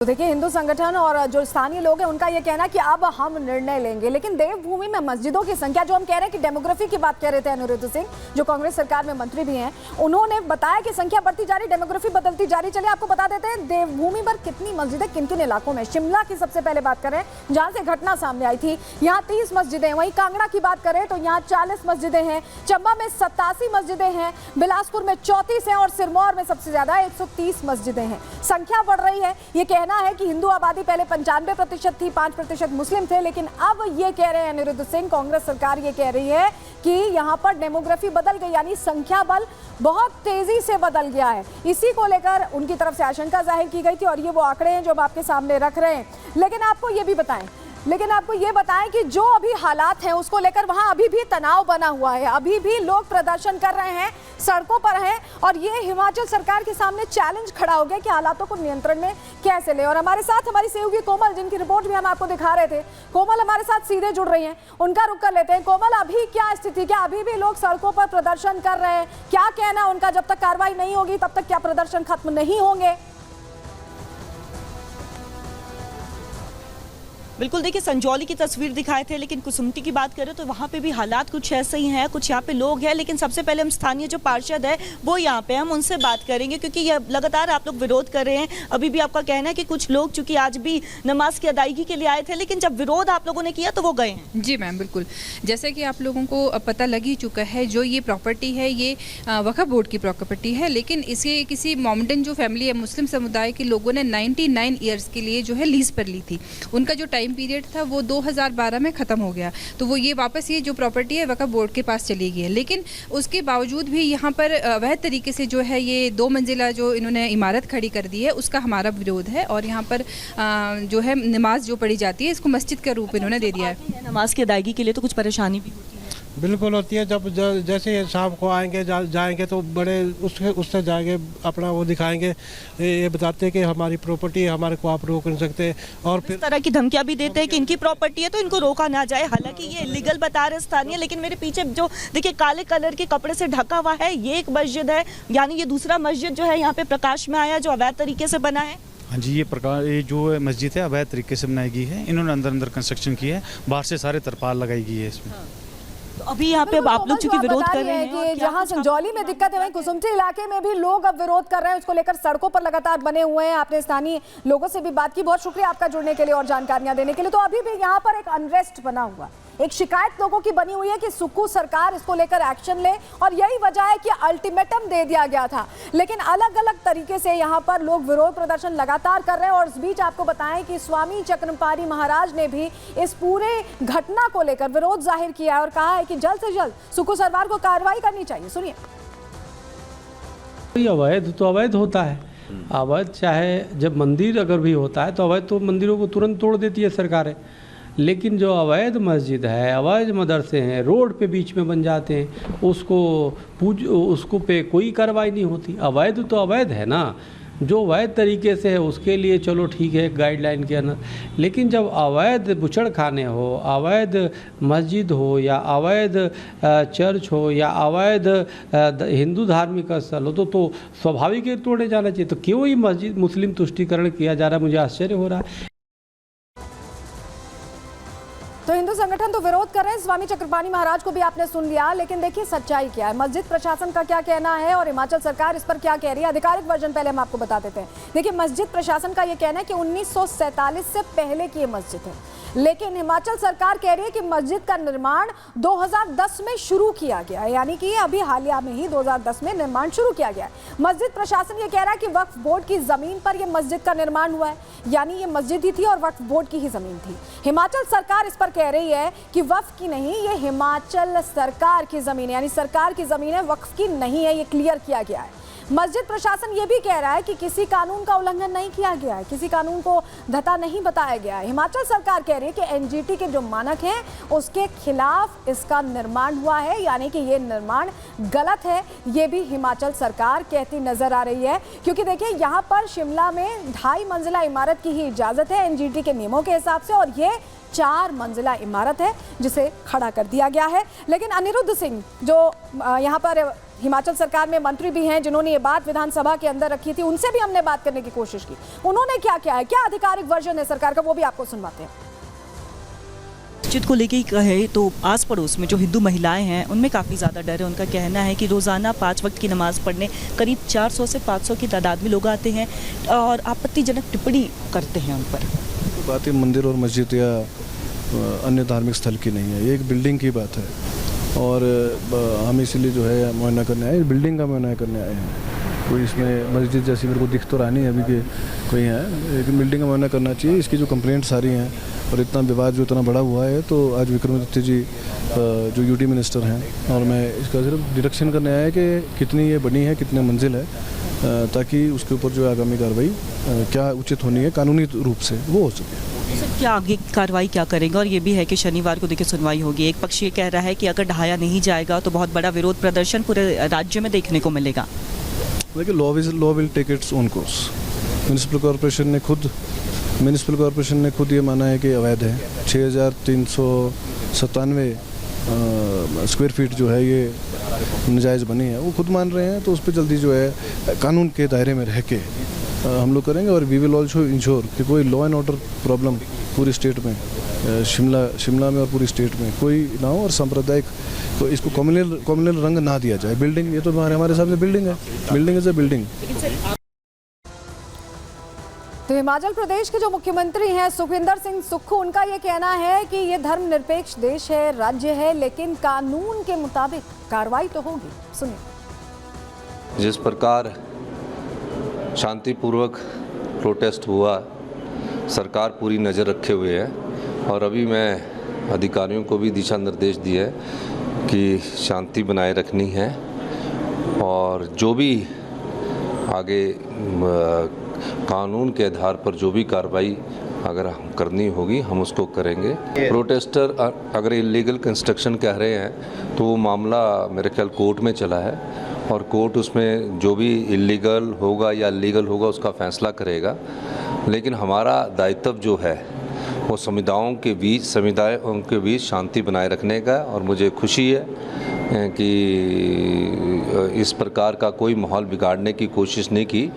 तो देखिए, हिंदू संगठन और जो स्थानीय लोग हैं उनका ये कहना है कि अब हम निर्णय लेंगे, लेकिन देवभूमि में मस्जिदों की संख्या, जो हम कह रहे हैं कि डेमोग्राफी की बात कर रहे थे अनिरुद्ध सिंह, जो कांग्रेस सरकार में मंत्री भी हैं, उन्होंने बताया कि संख्या बढ़ती जा रही, डेमोग्राफी बदलती जा रही। चलिए आपको बता देते हैं देवभूमि पर कितनी मस्जिदें किन किन इलाकों में। शिमला की सबसे पहले बात करें, जहां से घटना सामने आई थी, यहाँ 30 मस्जिदें। वहीं कांगड़ा की बात करें तो यहाँ 40 मस्जिदें हैं, चंबा में 87 मस्जिदें हैं, बिलासपुर में 34 हैं और सिरमौर में सबसे ज्यादा 130 मस्जिदें हैं। संख्या बढ़ रही है। ये कहना है कि हिंदू आबादी पहले 95% थी, 5% मुस्लिम थे, लेकिन अब ये कह रहे हैं अनिरुद्ध सिंह, कांग्रेस सरकार ये कह रही है कि यहाँ पर डेमोग्राफी बदल गई, यानी संख्या बल बहुत तेजी से बदल गया है। इसी को लेकर उनकी तरफ से आशंका जाहिर की गई थी और ये वो आंकड़े हैं जो हम आपके सामने रख रहे हैं। लेकिन आपको ये बताएं कि जो अभी हालात हैं उसको लेकर वहां अभी भी तनाव बना हुआ है, अभी भी लोग प्रदर्शन कर रहे हैं, सड़कों पर हैं और ये हिमाचल सरकार के सामने चैलेंज खड़ा हो गया कि हालातों को नियंत्रण में कैसे ले। और हमारे साथ हमारी सहयोगी कोमल, जिनकी रिपोर्ट भी हम आपको दिखा रहे थे, कोमल हमारे साथ सीधे जुड़ रही हैं, उनका रुख कर लेते हैं। कोमल, अभी क्या स्थिति, क्या अभी भी लोग सड़कों पर प्रदर्शन कर रहे हैं? क्या कहना उनका, जब तक कार्रवाई नहीं होगी तब तक क्या प्रदर्शन खत्म नहीं होंगे? बिल्कुल, देखिए संजौली की तस्वीर दिखाए थे, लेकिन कुसुम्पटी की बात करें तो वहाँ पे भी हालात कुछ ऐसे ही हैं। कुछ यहाँ पे लोग हैं, लेकिन सबसे पहले हम स्थानीय जो पार्षद है वो यहाँ पे हम उनसे बात करेंगे, क्योंकि ये लगातार आप लोग विरोध कर रहे हैं। अभी भी आपका कहना है कि कुछ लोग चूंकि आज भी नमाज की अदायगी के लिए आए थे, लेकिन जब विरोध आप लोगों ने किया तो वो गए हैं। जी मैम, बिल्कुल, जैसे कि आप लोगों को पता लग ही चुका है, जो ये प्रॉपर्टी है ये वक्फ बोर्ड की प्रॉपर्टी है, लेकिन इसे किसी मोमेडन जो फैमिली है, मुस्लिम समुदाय के लोगों ने 99 ईयर्स के लिए जो है लीज पर ली थी। उनका जो टाइम पीरियड था वो 2012 में ख़त्म हो गया, तो वो ये वापस ये जो प्रॉपर्टी है वक्फ बोर्ड के पास चली गई है। लेकिन उसके बावजूद भी यहाँ पर वह तरीके से जो है ये 2 मंजिला जो इन्होंने इमारत खड़ी कर दी है उसका हमारा विरोध है। और यहाँ पर जो है नमाज जो पढ़ी जाती है इसको मस्जिद का रूप इन्होंने दे दिया है। नमाज की अदायगी के लिए तो कुछ परेशानी भी होती है। बिल्कुल होती है। जब जैसे शाम को आएंगे जाएंगे तो बड़े उससे जाएंगे, अपना वो दिखाएंगे, ये बताते हैं कि हमारी प्रॉपर्टी है, हमारे को आप रोक नहीं सकते। और फिर इस तरह की धमकियां भी देते हैं कि इनकी प्रॉपर्टी है तो इनको रोका ना जाए। हालांकि ये इलीगल बता रहे स्थानीय, लेकिन मेरे पीछे जो देखिए काले कलर के कपड़े से ढका हुआ है, ये एक मस्जिद है, यानी ये दूसरा मस्जिद जो है यहाँ पे प्रकाश में आया, जो अवैध तरीके से बना है। हाँ जी, ये जो मस्जिद है अवैध तरीके से बनाई गई है। इन्होंने अंदर कंस्ट्रक्शन की है, बाहर से सारे तरपाल लगाई गई है इसमें। तो अभी यहाँ पे आप लोग चूंकि विरोध कर रहे हैं कि जहाँ संजौली में दिक्कत है, वहीं कुसुम्पटी इलाके में भी लोग अब विरोध कर रहे हैं, उसको लेकर सड़कों पर लगातार बने हुए हैं। आपने स्थानीय लोगों से भी बात की, बहुत शुक्रिया आपका जुड़ने के लिए और जानकारियां देने के लिए। तो अभी भी यहाँ पर एक अनरेस्ट बना हुआ, एक शिकायत लोगों की बनी हुई है कि सुक्खू सरकार इसको लेकर एक्शन ले, और यही वजह है कि अल्टीमेटम दे दिया गया था, लेकिन अलग अलग तरीके से यहाँ पर लोग विरोध प्रदर्शन लगातार कर रहे हैं। और इस बीच आपको बताएं कि स्वामी चक्रपाणी महाराज ने भी इस पूरे घटना को लेकर विरोध जाहिर किया है और कहा है कि जल्द से जल्द सुक्खू सरकार को कार्रवाई करनी चाहिए। सुनिए। अवैध तो अवैध होता है, अवैध चाहे जब मंदिर अगर भी होता है तो अवैध तो मंदिरों को तुरंत तोड़ देती है सरकारें, लेकिन जो अवैध मस्जिद है, अवैध मदरसे हैं, रोड पे बीच में बन जाते हैं, उसको पे कोई कार्रवाई नहीं होती। अवैध तो अवैध है ना, जो अवैध तरीके से है उसके लिए चलो ठीक है गाइडलाइन के अंदर, लेकिन जब अवैध बुचड़ खाने हो, अवैध मस्जिद हो या अवैध चर्च हो या अवैध हिंदू धार्मिक स्थल हो तो स्वाभाविक है तोड़े जाना चाहिए। तो क्यों ही मस्जिद मुस्लिम तुष्टीकरण किया जा रहा है, मुझे आश्चर्य हो रहा है। तो हिंदू संगठन तो विरोध कर रहे हैं, स्वामी चक्रपाणी महाराज को भी आपने सुन लिया, लेकिन देखिए सच्चाई क्या है, मस्जिद प्रशासन का क्या कहना है और हिमाचल सरकार इस पर क्या कह रही है। आधिकारिक वर्जन पहले हम आपको बता देते हैं। देखिए, मस्जिद प्रशासन का ये कहना है कि 1947 से पहले की ये मस्जिद है, लेकिन हिमाचल सरकार कह रही है कि मस्जिद का निर्माण 2010 में शुरू किया गया है, यानी कि अभी हालिया में ही 2010 में निर्माण शुरू किया गया है। मस्जिद प्रशासन ये कह रहा है कि वक्फ बोर्ड की जमीन पर यह मस्जिद का निर्माण हुआ है, यानी ये मस्जिद ही थी और वक्फ बोर्ड की ही जमीन थी। हिमाचल सरकार इस पर कह रही है कि वक्फ की नहीं, ये हिमाचल सरकार की जमीन है, यानी सरकार की जमीन है, वक्फ की नहीं है, ये क्लियर किया गया है। मस्जिद प्रशासन ये भी कह रहा है कि किसी कानून का उल्लंघन नहीं किया गया है, किसी कानून को धता नहीं बताया गया है। हिमाचल सरकार कह रही है कि एनजीटी के जो मानक हैं उसके खिलाफ इसका निर्माण हुआ है, यानी कि ये निर्माण गलत है, ये भी हिमाचल सरकार कहती नजर आ रही है। क्योंकि देखिए, यहाँ पर शिमला में 2.5 मंजिला इमारत की ही इजाजत है एनजीटी के नियमों के हिसाब से, और ये 4 मंजिला इमारत है जिसे खड़ा कर दिया गया है। लेकिन अनिरुद्ध सिंह जो यहाँ पर हिमाचल सरकार में मंत्री भी हैं जिन्होंने ये बात विधानसभा के अंदर रखी थी, उनसे भी हमने बात करने की कोशिश की। उन्होंने क्या क्या है, क्या आधिकारिक वर्जन है सरकार का, वो भी आपको सुनवाते हैं। मस्जिद को लेके ही कहे तो आस पड़ोस में जो हिंदू महिलाएं हैं उनमें काफ़ी ज़्यादा डर है। उनका कहना है कि रोज़ाना 5 वक्त की नमाज़ पढ़ने करीब 400 से 500 की तादाद में लोग आते हैं और आपत्तिजनक टिप्पणी करते हैं उन पर। बात ये मंदिर और मस्जिद या अन्य धार्मिक स्थल की नहीं है, ये एक बिल्डिंग की बात है और हम इसीलिए जो है मुआयना करने आए, बिल्डिंग का मुआयना करने आए हैं। कोई इसमें मस्जिद जैसी मेरे को दिख तो रहा नहीं अभी कि कोई है, लेकिन बिल्डिंग का मुआयना करना चाहिए। इसकी जो कंप्लेंट्स आ रही हैं और इतना विवाद जो इतना बड़ा हुआ है, तो आज विक्रमादित्य जी जो यूटी मिनिस्टर हैं और मैं इसका सिर्फ डिरेक्शन करने आया कि कितनी ये बनी है, कितने मंजिल है, ताकि उसके ऊपर जो आगामी कार्रवाई क्या उचित होनी है कानूनी रूप से वो हो सके। सर क्या आगे कार्रवाई क्या करेंगे? और ये भी है कि शनिवार को देखिए सुनवाई होगी। एक पक्ष ये कह रहा है कि अगर ढहाया नहीं जाएगा तो बहुत बड़ा विरोध प्रदर्शन पूरे राज्य में देखने को मिलेगा। देखिए law will take its own course. Municipal corporation ने खुद ये माना है कि अवैध है। 6397 स्क्वायर फीट जो है ये नाजायज़ बनी है, वो खुद मान रहे हैं, तो उस पर जल्दी जो है कानून के दायरे में रह के हम लोग करेंगे। और वी विल ऑल्सो इंश्योर कि कोई लॉ एंड ऑर्डर प्रॉब्लम पूरी स्टेट में, शिमला में और पूरी स्टेट में कोई ना हो और सांप्रदायिक तो इसको कम्युनल रंग ना दिया जाए। बिल्डिंग ये तो हमारे सामने बिल्डिंग है, बिल्डिंग इज अ बिल्डिंग। तो हिमाचल प्रदेश के जो मुख्यमंत्री हैं सुखविंदर सिंह सुक्खू, उनका ये कहना है कि ये धर्मनिरपेक्ष देश है, राज्य है, लेकिन कानून के मुताबिक कार्रवाई तो होगी। सुनिए। जिस प्रकार शांतिपूर्वक प्रोटेस्ट हुआ, सरकार पूरी नज़र रखे हुए है और अभी मैं अधिकारियों को भी दिशा निर्देश दिए कि शांति बनाए रखनी है और जो भी आगे कानून के आधार पर जो भी कार्रवाई अगर करनी होगी हम उसको करेंगे। प्रोटेस्टर अगर इलीगल कंस्ट्रक्शन कह रहे हैं तो वो मामला मेरे ख्याल कोर्ट में चला है और कोर्ट उसमें जो भी इलीगल होगा या लीगल होगा उसका फैसला करेगा। लेकिन हमारा दायित्व जो है वो समुदायों के बीच शांति बनाए रखने का, और मुझे खुशी है कि इस प्रकार का कोई माहौल बिगाड़ने की कोशिश नहीं की।